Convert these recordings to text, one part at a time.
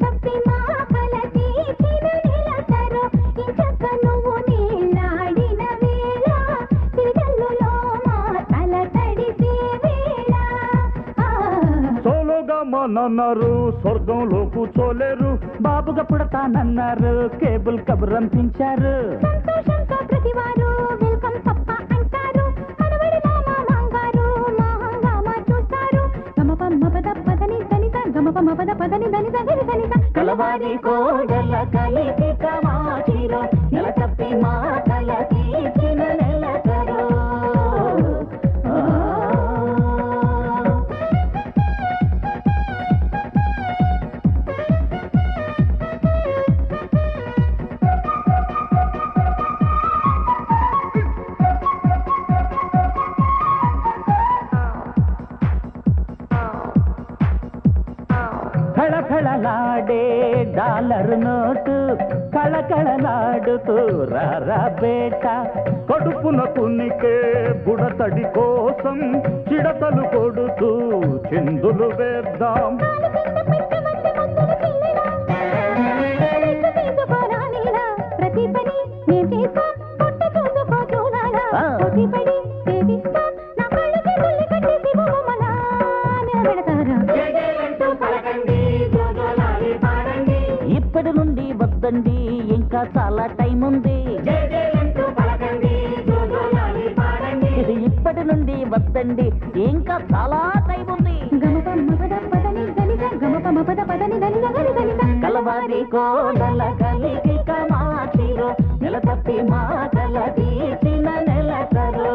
తప్పి మా కలకి చిరునిలసరు ఇంచక్క నువ్వు నీళ్ళాడిన వేళ తిరగల్లులో మా తల తడిసే వేళ సోలోగా మనన్నారు స్వర్గంలో కూర్చోలేరు బాబుగా పుడతానన్నారు కేబుల్ కబురంపించారు సంతోషంతో ప్రతివారు వెల్కమ్ పప్ప అంటారు మనవడిలో మా మాంగారు మా హంగామా చూస్తారు గమపమ్మ పద పదని దనిత గమపమ్మ పద పదని దనిత గరిదనిత కలవారి కోడల కలిపి కమాచిరో నెల తప్పి మా కల తీసిన నెలకరో కళకళలాడే డాలర్ నోటు కళకళలాడుతూ రారా బేట కడుపున కునికే బుడతడి కోసం చిడతలు కొడుతూ చిందులు వేద్దాం ప్రతి పని నేను చేస్తా పొట్ట చూసుకో చూడాలా ప్రతి పడి సేవిస్తా నా కళ్ళకి ముళ్ళు కట్టేసి బొమ్మలా నిలబెడతారా ఇప్పటి నుండి వద్దండి ఇంకా చాలా టైం ఉంది ఇప్పటి నుండి వద్దండి ఇంకా చాలా టైం ఉంది గమపమ్మ పద పదని దనిత గమపమ్మ పద పదని దనిత గరిదనిత కలవారి కోడల కలిగి కమాచిరో నెల తప్పి మా కల తీసిన నెలకరో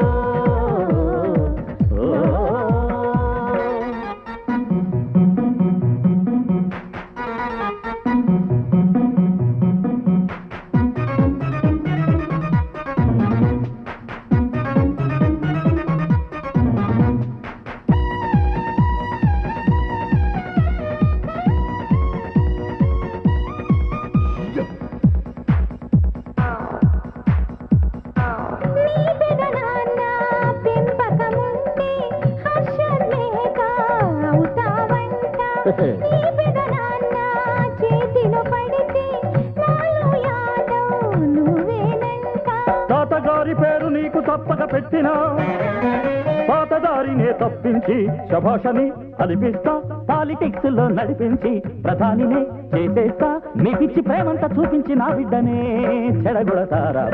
తాతగారి పేరు నీకు తప్పక పెట్టినా పాతదారినే తప్పించి శభాషని అనిపిస్తా పాలిటిక్స్ లో నడిపించి ప్రధానినే చేసేస్తా మీ పిచ్చి ప్రేమంతా చూపించి నా బిడ్డనే చెడగొడతారా